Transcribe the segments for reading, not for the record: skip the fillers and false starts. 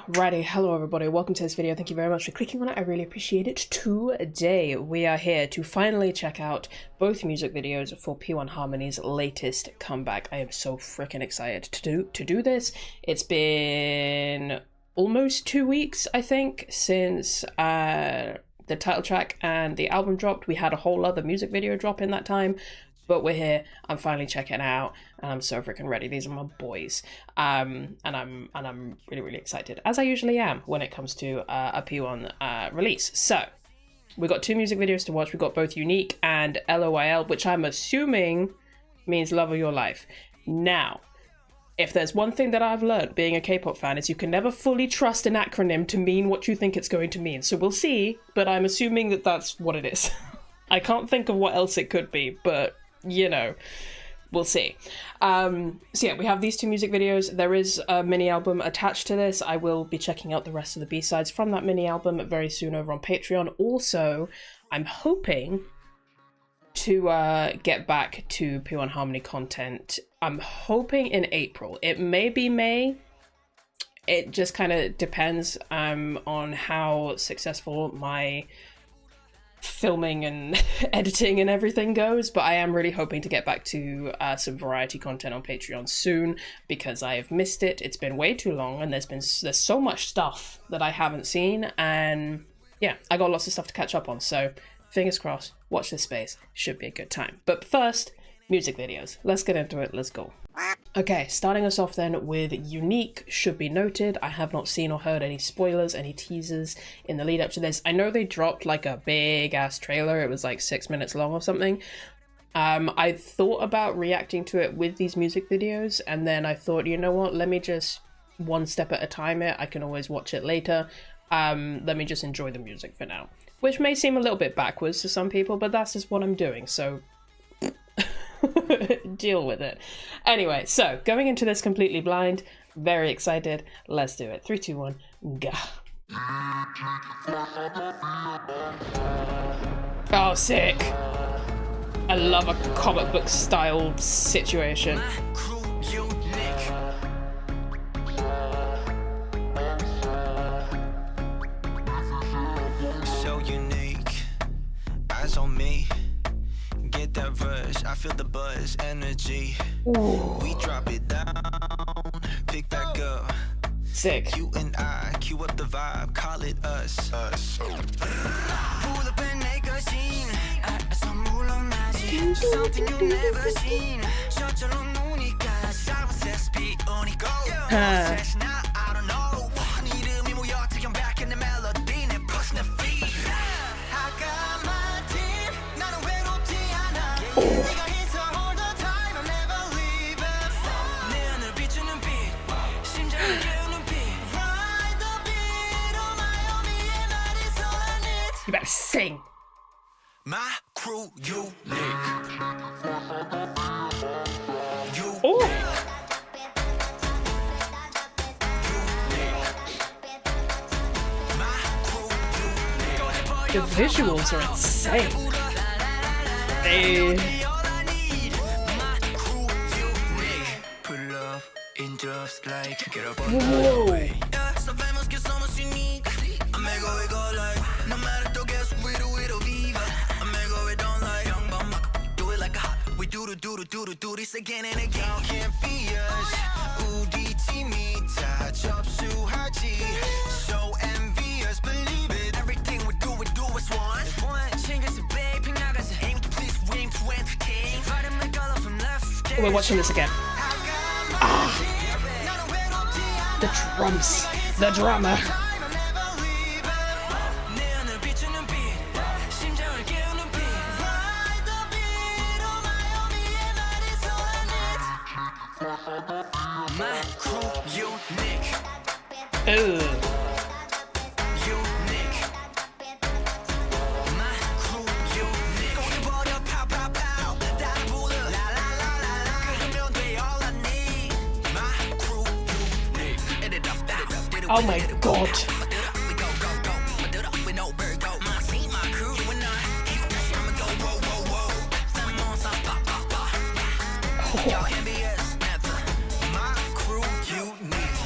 Alrighty, hello everybody, welcome to this video. Thank you very much for clicking on it, I really appreciate it. Today we are here to finally check out both music videos for P1HARMONY's latest comeback. I am so freaking excited to do this. It's been almost 2 weeks, I think, since the title track and the album dropped. We had a whole other music video drop in that time. But we're here, I'm finally checking it out, and I'm so freaking ready. These are my boys. And I'm really excited, as I usually am when it comes to a P1 release. So, we've got two music videos to watch. We've got both Unique and L.O.Y.L, which I'm assuming means Love of Your Life. Now, if there's one thing that I've learned being a K-pop fan, is you can never fully trust an acronym to mean what you think it's going to mean. So we'll see, but I'm assuming that that's what it is. I can't think of what else it could be, but you know, we'll see. So yeah, we have these two music videos. There is a mini album attached to this. I will be checking out the rest of the B-sides from that mini album very soon over on Patreon. Also, I'm hoping to get back to P1HARMONY content. I'm hoping in April. It may be May. It just kind of depends on how successful my filming and editing and everything goes, but I am really hoping to get back to some variety content on Patreon soon, because I have missed it. It's been way too long, and there's so much stuff that I haven't seen, and yeah, I got lots of stuff to catch up on, so fingers crossed, watch this space, should be a good time. But first, music videos. Let's get into it, let's go. Okay, starting us off then with Unique. Should be noted, I have not seen or heard any spoilers, any teasers in the lead up to this. I know they dropped like a big ass trailer, it was like 6 minutes long or something. I thought about reacting to it with these music videos, and then I thought, you know what, let me just one step at a time it. I can always watch it later. Let me just enjoy the music for now. Which may seem a little bit backwards to some people, but that's just what I'm doing, so deal with it. Anyway, so going into this completely blind, very excited. Let's do it. 3, 2, 1, go. Oh, sick. I love a comic book style situation. So unique, eyes on me. Get that rush, I feel the buzz, energy. Ooh. We drop it down, pick back up. Sick. You and I, cue up the vibe, call it us. Pull up and make a scene. Something you never seen. I don't know. Back in the melody and push the feet. I got my team. You better sing. My crew, unique. Oh. The visuals are insane. Hey. Whoa. Do this again and again. Y'all can't be us. So envious, believe it. Everything we do is one. We're watching this again. Ah. The drums. The drama. My crew, unique. Ooh. Unique. My crew, unique. Pow, pow, pow. La, la, la, la, la. 그러면 돼 all I need. My crew, unique. Edit up, oh my god. We go, go, go. We know where to go. My team, my crew, you and I. I'ma go, whoa, whoa, whoa. Them on some pop, pop, pop. Y'all can be us. My crew, unique.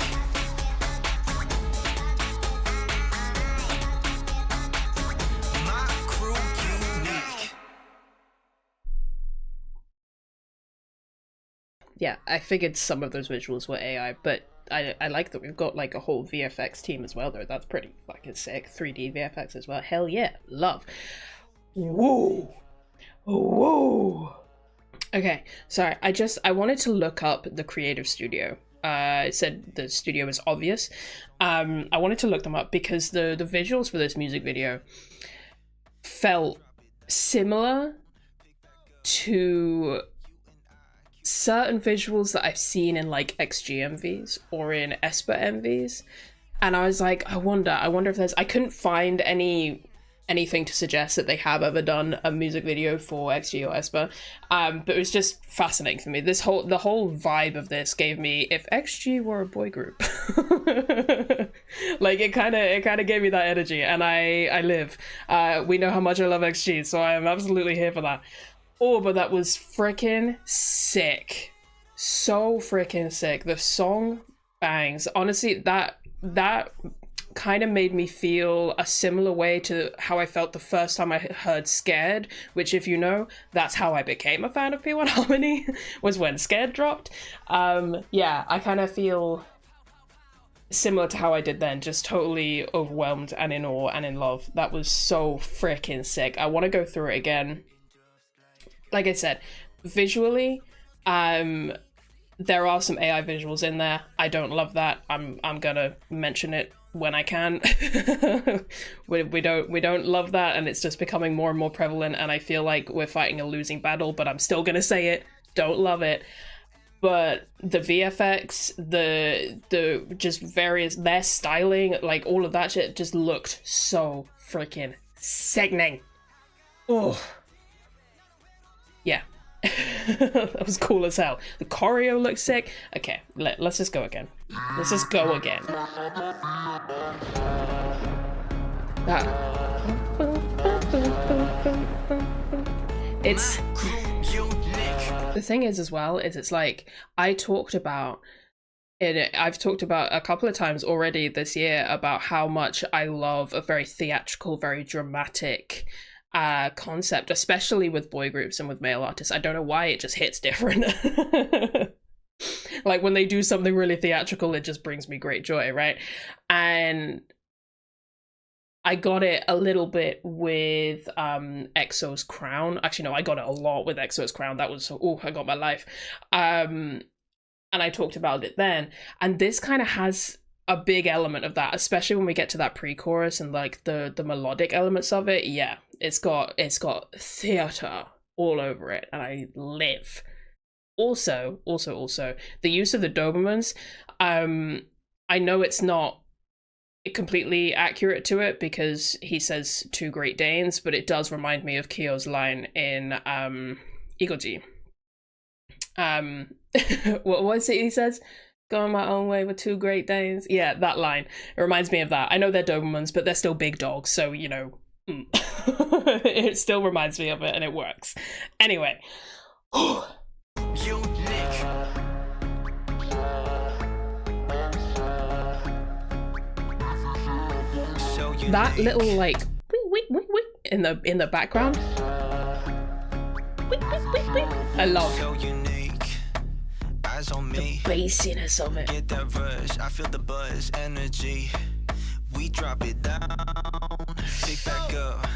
yeah, I figured some of those visuals were AI, but I like that we've got like a whole VFX team as well, though. That's pretty fucking sick. 3D VFX as well. Hell yeah, love. Whoa, whoa. Okay, sorry. I wanted to look up the creative studio. It said the studio is obvious. I wanted to look them up because the visuals for this music video felt similar to certain visuals that I've seen in like XG MVs or in Esper MVs, and I was like, I wonder if there's, I couldn't find anything to suggest that they have ever done a music video for XG or Esper, but it was just fascinating for me. The whole vibe of this gave me, if XG were a boy group. Like it kind of gave me that energy, and I live. We know how much I love XG, so I am absolutely here for that. Oh, but that was freaking sick. So freaking sick. The song bangs. Honestly, that kind of made me feel a similar way to how I felt the first time I heard Scared, which, if you know, that's how I became a fan of P1HARMONY, was when Scared dropped. Yeah, I kind of feel similar to how I did then, just totally overwhelmed and in awe and in love. That was so freaking sick. I want to go through it again. Like I said, visually, there are some AI visuals in there. I don't love that. I'm gonna mention it when I can. we don't love that, and it's just becoming more and more prevalent, and I feel like we're fighting a losing battle, but I'm still gonna say it. Don't love it. But the VFX, the just various, their styling, like all of that shit just looked so freaking sickening. Oh. Yeah. That was cool as hell. The choreo looks sick. Okay, let's just go again. Let's just go again. It's... The thing is as well, is it's like, I've talked about a couple of times already this year about how much I love a very theatrical, very dramatic concept, especially with boy groups and with male artists. I don't know why, it just hits different. Like when they do something really theatrical, it just brings me great joy, right? And I got it a little bit with EXO's Crown. Actually, no, I got it a lot with EXO's Crown. That was, oh, I got my life. And I talked about it then. And this kind of has a big element of that, especially when we get to that pre-chorus and like the melodic elements of it. Yeah, it's got theater all over it, and I live. Also, the use of the Dobermans. I know it's not completely accurate to it because he says two Great Danes, but it does remind me of Kyo's line in Igoji. What was it he says? Going my own way with two Great Danes. Yeah, that line. It reminds me of that. I know they're Dobermans, but they're still big dogs, so, you know, it still reminds me of it, and it works. Anyway. That little, like, in the background. I love the bassiness of it. Get that rush, I feel the buzz, energy. We drop it down, pick back up.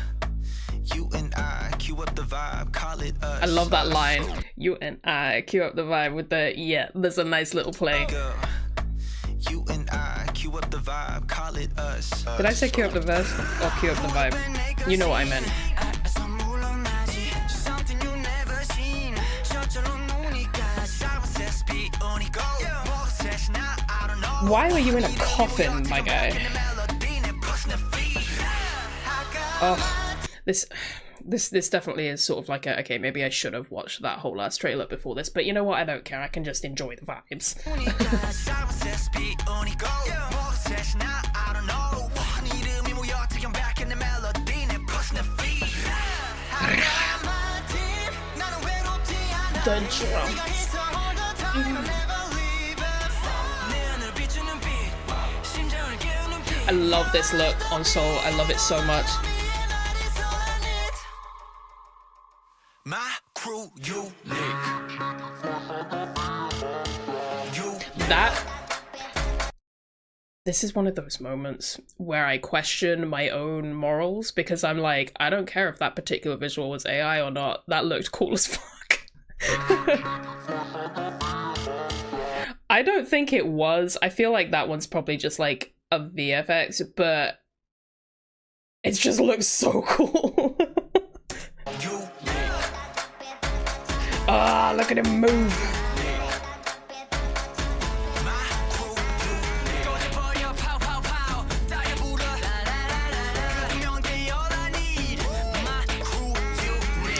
You and I cue up the vibe, call it us. I love that line. You and I cue up the vibe with the, yeah, there's a nice little play. You and I cue up the vibe, call it us. Did I say cue up the verse or cue up the vibe? You know what I meant. Why were you in a coffin, my guy? Oh, this definitely is sort of like a, okay, maybe I should have watched that whole last trailer before this, but you know what, I don't care, I can just enjoy the vibes. The drums. I love this look on Soul, I love it so much. My crew unique. This is one of those moments where I question my own morals, because I'm like, I don't care if that particular visual was AI or not, that looked cool as fuck. I don't think it was. I feel like that one's probably just like a VFX, but it just looks so cool. Ah, look at him move.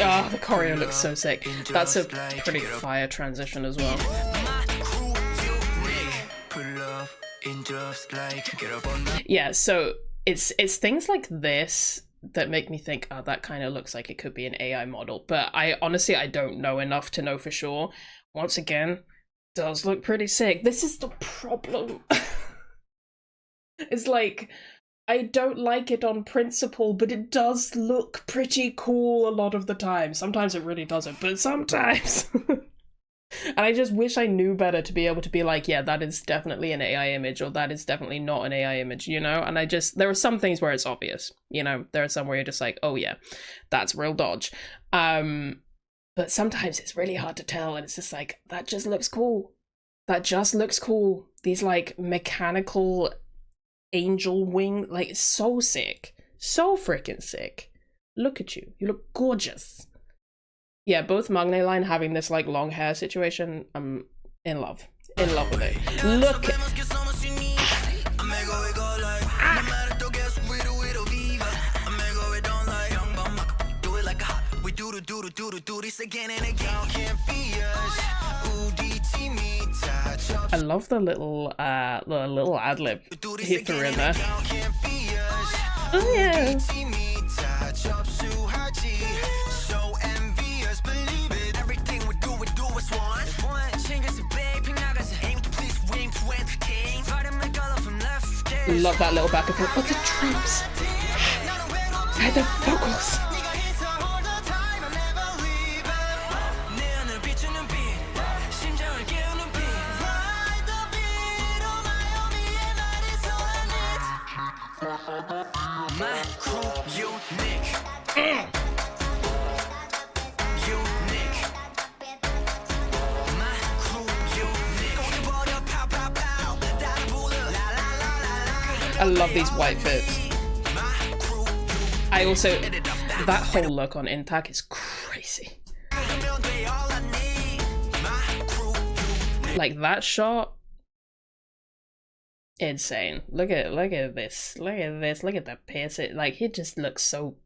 Ah, the choreo looks so sick. That's a pretty fire transition as well. Yeah, so it's things like this that make me think, oh, that kind of looks like it could be an AI model. But I honestly don't know enough to know for sure. Once again, does look pretty sick. This is the problem. It's like, I don't like it on principle, but it does look pretty cool a lot of the time. Sometimes it really doesn't, but sometimes. And I just wish I knew better to be able to be like, yeah, that is definitely an AI image, or that is definitely not an AI image, you know? And there are some things where it's obvious, you know? There are some where you're just like, oh yeah, that's real dodge. But sometimes it's really hard to tell, and it's just like, that just looks cool. That just looks cool. These like mechanical angel wing, like, it's so sick. So freaking sick. Look at you. You look gorgeous. Yeah, both Magne Line having this like long hair situation, I'm in love. In love with it. Look at... I love the little ad-lib he threw in there. Oh yeah. Love that little back and forth. Oh, the drums! And the vocals! I love these white fits. I also, that whole look on Intac is crazy. Like that shot, insane. Look at this. Look at this. Look at that piercing. Like, it just looks so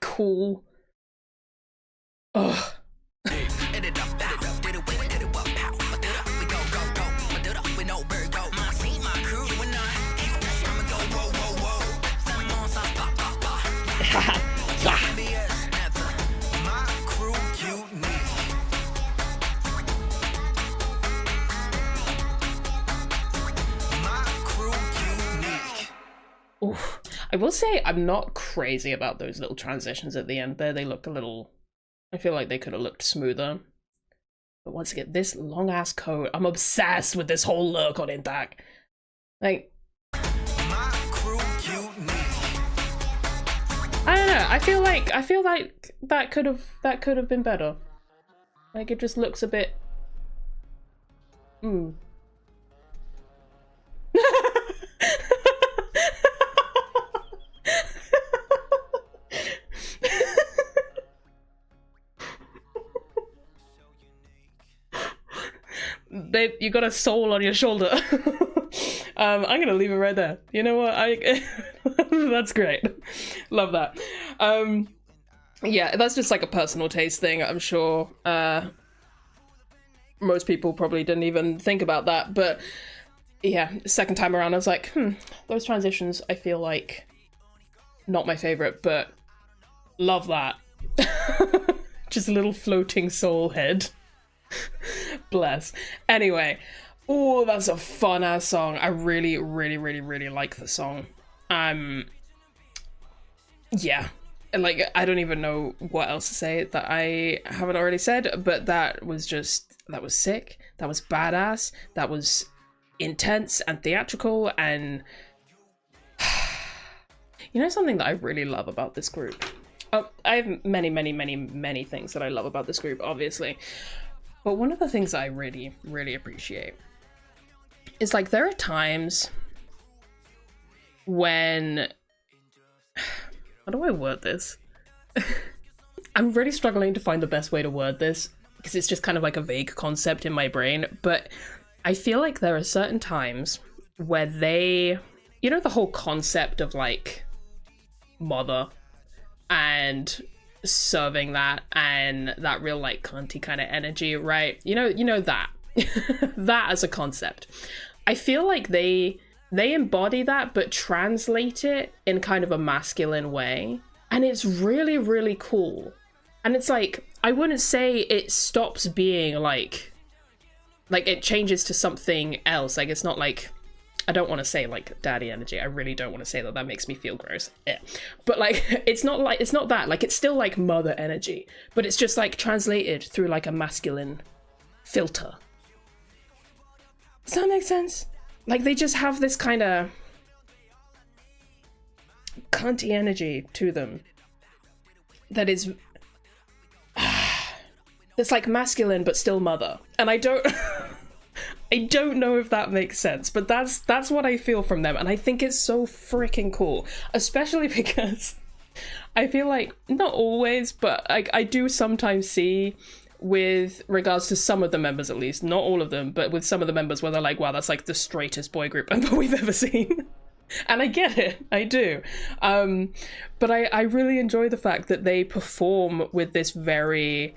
cool. Ugh. Oof. I will say I'm not crazy about those little transitions at the end there. They look a little... I feel like they could have looked smoother. But once again, this long ass coat, I'm obsessed with this whole look on Intac. Like... I don't know, I feel like that could have been better. Like, it just looks a bit... Babe, you got a soul on your shoulder. I'm gonna leave it right there. You know what? That's great. Love that. Yeah, that's just like a personal taste thing. I'm sure most people probably didn't even think about that. But yeah, second time around, I was like, those transitions, I feel like not my favorite, but love that. Just a little floating soul head. Bless. Anyway, oh, that's a fun ass song. I really, really, really, really like the song. Yeah, and like, I don't even know what else to say that I haven't already said, but that was sick. That was badass. That was intense and theatrical. And you know something that I really love about this group? I have many things that I love about this group, obviously. But one of the things that I really appreciate is like there are times when, how do I word this? I'm really struggling to find the best way to word this because it's just kind of like a vague concept in my brain. But I feel like there are certain times where they, you know, the whole concept of like mother and serving that and that real like cunty kind of energy, right? You know that that as a concept. I feel like they embody that but translate it in kind of a masculine way, and it's really cool. And it's like, I wouldn't say it stops being like it changes to something else. Like it's not like, I don't want to say like daddy energy. I really don't want to say that. That makes me feel gross. Yeah. But like, it's not that. Like it's still like mother energy, but it's just like translated through like a masculine filter. Does that make sense? Like they just have this kind of cunty energy to them that is it's like masculine but still mother. And I don't know if that makes sense, but that's what I feel from them, and I think it's so freaking cool, especially because I feel like, not always, but I do sometimes see, with regards to some of the members at least, not all of them, but with some of the members where they're like, wow, that's like the straightest boy group member we've ever seen. And I get it, I do. But I really enjoy the fact that they perform with this very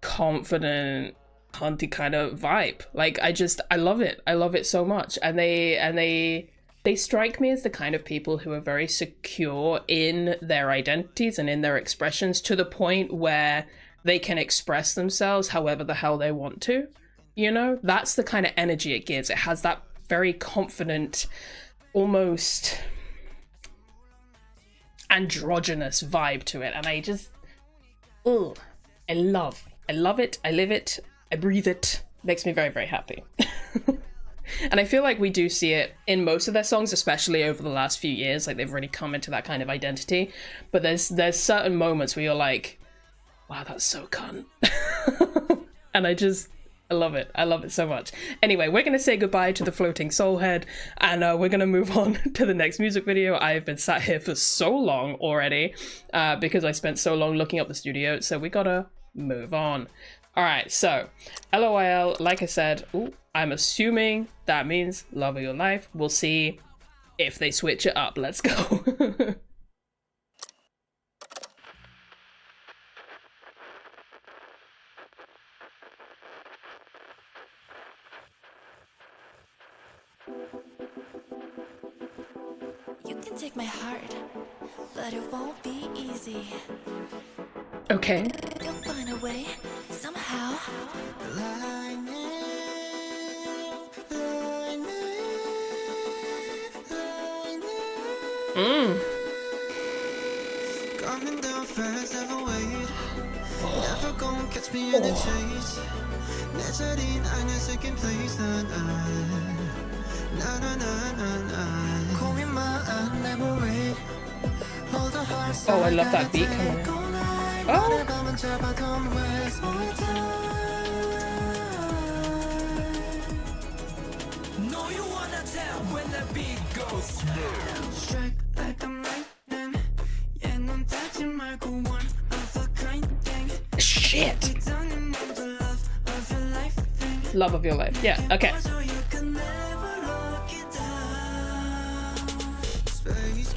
confident, hunty kind of vibe. Like I love it so much. And they strike me as the kind of people who are very secure in their identities and in their expressions, to the point where they can express themselves however the hell they want to. You know, that's the kind of energy it gives. It has that very confident, almost androgynous vibe to it. And I just, I love it. I live it. I breathe it. Makes me very happy. And I feel like we do see it in most of their songs, especially over the last few years. Like they've really come into that kind of identity. But there's certain moments where you're like, wow, that's so cunt. And I love it. I love it so much. Anyway, we're going to say goodbye to the floating soul head, and we're going to move on to the next music video. I've been sat here for so long already because I spent so long looking up the studio, so we gotta move on. All right, so L.O.Y.L, like I said, I'm assuming that means Love of Your Life. We'll see if they switch it up. Let's go. You can take my heart, but it won't be easy. Okay. You'll find a way, somehow. Coming down fast, never wait. Never gonna catch me in the chase. 내 자리는 아니야, second place. 난 고민만 안 내버려. Oh, I love that beat. Come on. Oh. No, you wanna tell when the beat goes. Strike like a lightning. Yeah, no touching mark one of a kind thing. Shit. Love of Your Life. Yeah, okay.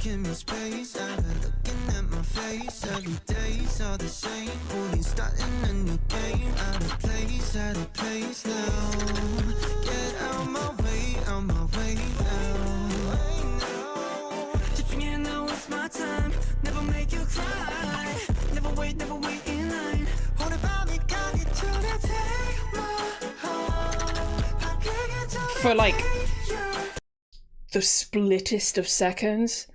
Give me space, I've been looking at my face. Every day's all the same. Only starting a new game. Out of place now. Get out my way now. 집중해 now, it's my time. Never make you cry. Never wait in line. 오늘 밤이 가기 전에 take my heart. For like the splittest of seconds,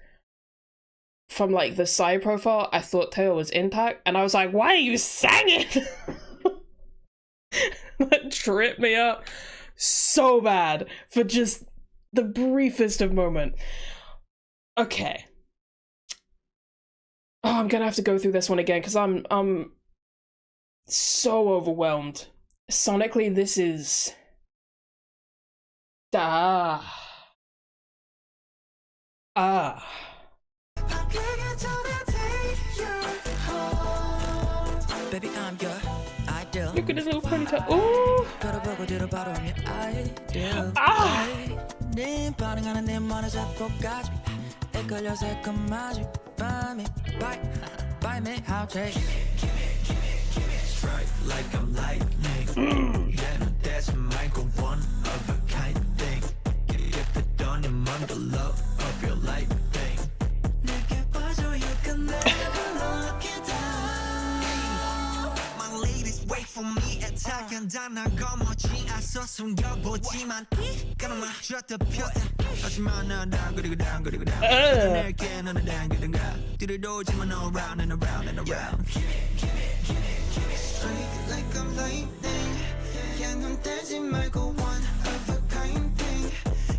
from like the side profile, I thought Taylor was intact, and I was like, why are you singing? That tripped me up so bad for just the briefest of moment. Okay. Oh, I'm gonna have to go through this one again because I'm so overwhelmed. Sonically, this is Baby, I'm your ideal. Look at his little ponytail. Ooh. Strike like I'm lightning. Yeah, no, that's Michael, one of a kind thing. Get it done in the love of your life thing. You can never look it down. My ladies wait for me at 작은 단어가 뭐지 아서 숨겨보지만 이거는 맞췄다 폈다 하지만 난 그리고 내게 너는 당기든가 뒤로도지만 around and around and around. Strike like I'm lightning. Yeah, 눈 떼지 말고 one of a kind thing.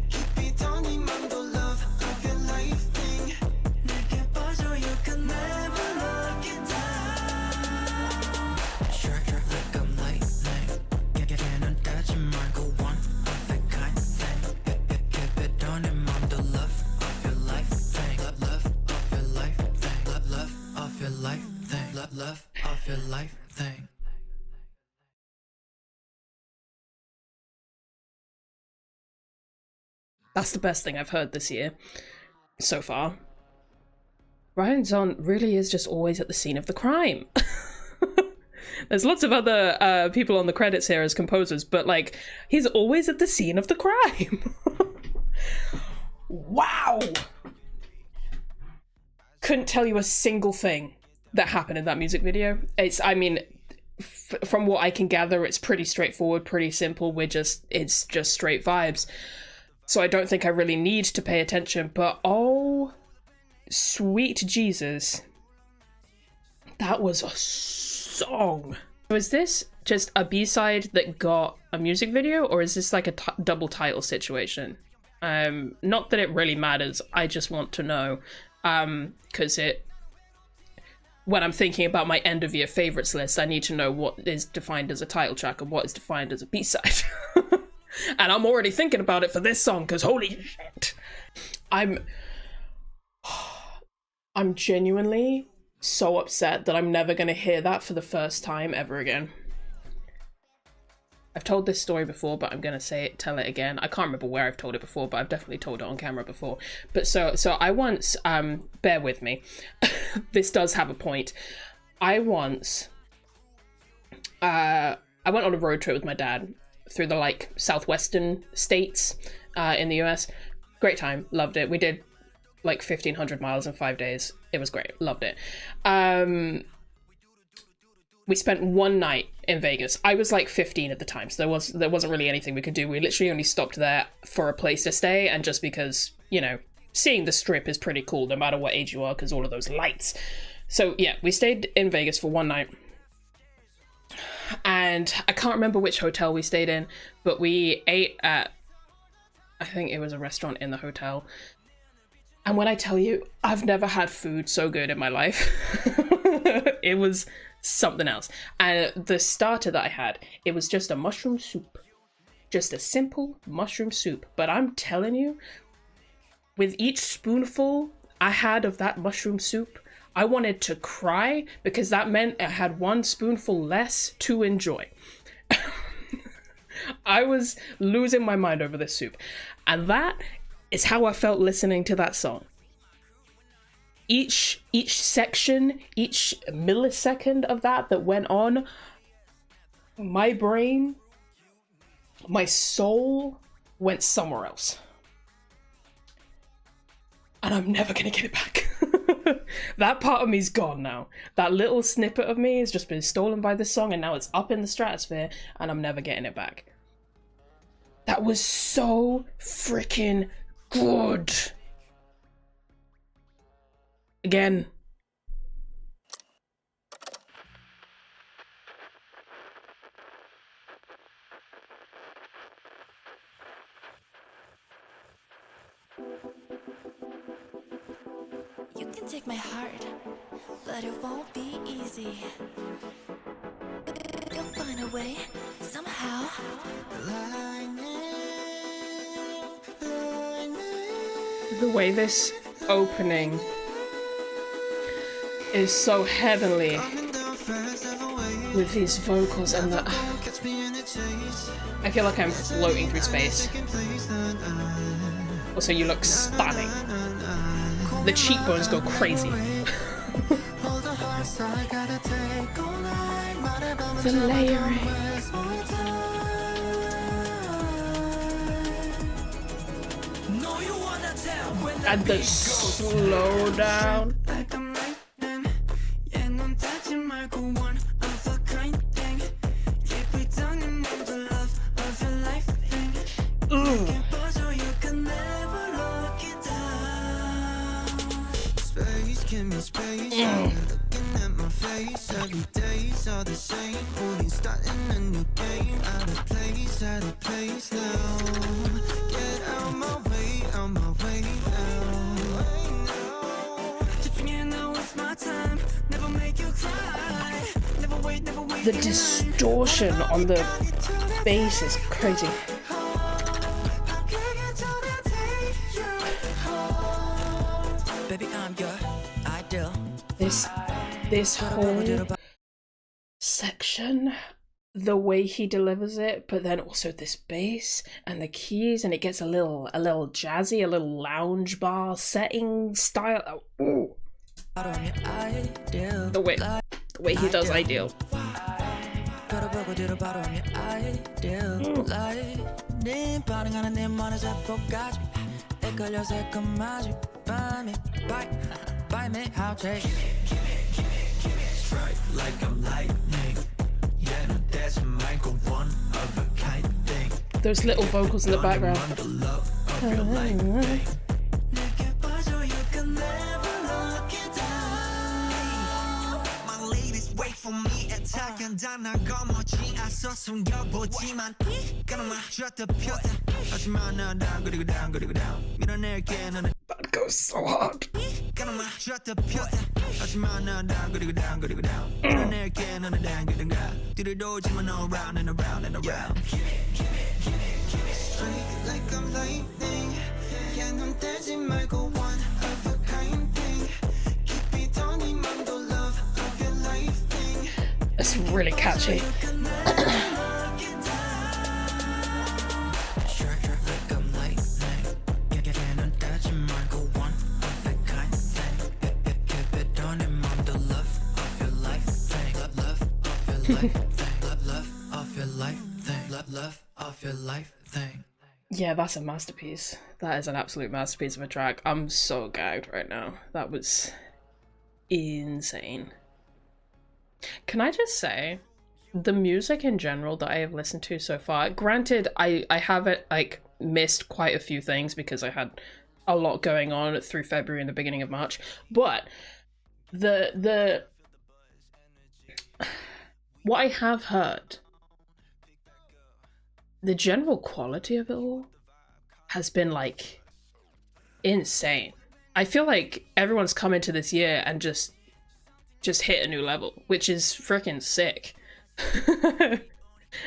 Keep it on 이 맘도 love of your life thing. 내게 빠져 you can never look it down. Strike like I'm lightning. Yeah, 눈 떼지 말고 one of a kind thing. Keep it on 이 맘도 love of your life thing. Love of your life thing. Love of your life thing. Love of your life thing. That's the best thing I've heard this year so far. Ryan Zahn really is just always at the scene of the crime. There's lots of other people on the credits here as composers, but like, he's always at the scene of the crime. Wow! Couldn't tell you a single thing that happened in that music video. I mean, from what I can gather, it's pretty straightforward, pretty simple. It's just straight vibes. So I don't think I really need to pay attention, but oh, sweet Jesus. That was a song. Was this just a B-side that got a music video, or is this like a double title situation? Not that it really matters, I just want to know, because when I'm thinking about my end of year favorites list, I need to know what is defined as a title track and what is defined as a B-side. And I'm already thinking about it for this song, because holy shit. I'm genuinely so upset that I'm never going to hear that for the first time ever again. I've told this story before, but I'm going to tell it again. I can't remember where I've told it before, but I've definitely told it on camera before. But so I once, bear with me, this does have a point. I once, I went on a road trip with my dad through the like southwestern states in the US. Great time, loved it. We did like 1,500 miles in 5 days. It was great, loved it. We spent one night in Vegas. I was like 15 at the time, so there wasn't really anything we could do. We literally only stopped there for a place to stay, and just because, you know, seeing the strip is pretty cool no matter what age you are, because all of those lights. So yeah, we stayed in Vegas for one night. And I can't remember which hotel we stayed in, but we ate at, I think it was a restaurant in the hotel. And when I tell you, I've never had food so good in my life. It was something else. And the starter that I had, it was just a mushroom soup. Just a simple mushroom soup. But I'm telling you, with each spoonful I had of that mushroom soup, I wanted to cry, because that meant I had one spoonful less to enjoy. I was losing my mind over this soup. And that is how I felt listening to that song. Each section, each millisecond of that went on, my brain, my soul went somewhere else. And I'm never gonna get it back. That part of me's gone now. That little snippet of me has just been stolen by this song, and now it's up in the stratosphere, and I'm never getting it back. That was so freaking good. Again. can take my heart, but it won't be easy. You'll find a way, somehow. The way this opening is so heavenly with these vocals and the... I feel like I'm floating through space. Also, you look stunning. The cheekbones go crazy. The layering. And the slow down. Looking at my face, every day's all the same. Only starting a new game. Out of place now. Get out my way now. It's my time. Never make you cry. Never wait. The distortion on the bass is crazy. Baby, I'm your ideal. This whole section, the way he delivers it, but then also this bass and the keys, and it gets a little jazzy, a little lounge bar setting style. Ooh. The way he does Ideal. Like I'm lightning. Yeah, no, that's Michael, one of a kind thing. Those little vocals in the background. The love of your life, babe. My ladies wait for me at 작은 단어가 뭐지 앞서 숨겨보지만 그놈아 줬다 폈다 하지만 난 그리고 down 밀어낼게 너는 That goes so hard. 그놈아 줬다 폈다 하지만 난 그리고 down 밀어낼게 너는 당기든가 뒤로도지만 around and around and around. Straight like I'm lightning. Yeah, 넌 떼지 말고 one of a kind thing. 깊이 더 네 맘도 love of your life thing. It's really catchy. Yeah, that's a masterpiece. That is an absolute masterpiece of a track. I'm so gagged right now. That was insane. Can I just say, the music in general that I have listened to so far, granted, I haven't like missed quite a few things because I had a lot going on through February and the beginning of March, but the what I have heard, the general quality of it all has been like insane. I feel like everyone's come into this year and just hit a new level, which is freaking sick.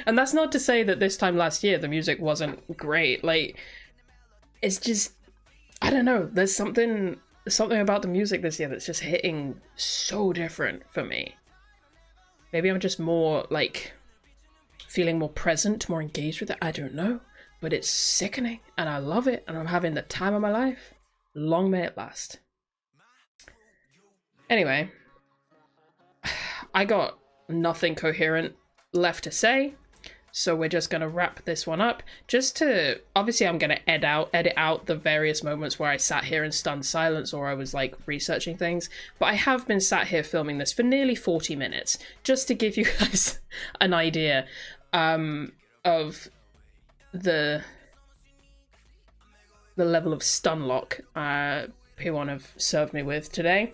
And that's not to say that this time last year the music wasn't great. Like, it's just, I don't know, there's something about the music this year that's just hitting so different for me. Maybe I'm just more like feeling more present, more engaged with it. I don't know, but it's sickening and I love it and I'm having the time of my life. Long may it last. Anyway, I got nothing coherent left to say, so we're just gonna wrap this one up. Just to, obviously I'm gonna edit out the various moments where I sat here in stunned silence or I was like researching things, but I have been sat here filming this for nearly 40 minutes, just to give you guys an idea of the level of stun lock P1 have served me with today.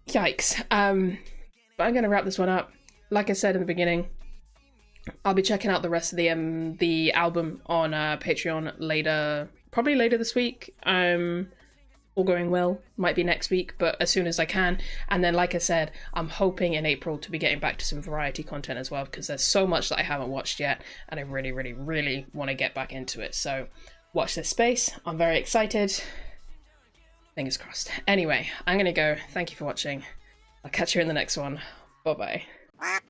Yikes. But I'm gonna wrap this one up. Like I said in the beginning, I'll be checking out the rest of the album on Patreon later, probably later this week, or all going well, might be next week, but as soon as I can. And then, like I said, I'm hoping in April to be getting back to some variety content as well, because there's so much that I haven't watched yet, and I really, really, really want to get back into it. So watch this space. I'm very excited. Fingers crossed. Anyway, I'm gonna go. Thank you for watching. I'll catch you in the next one. Bye-bye.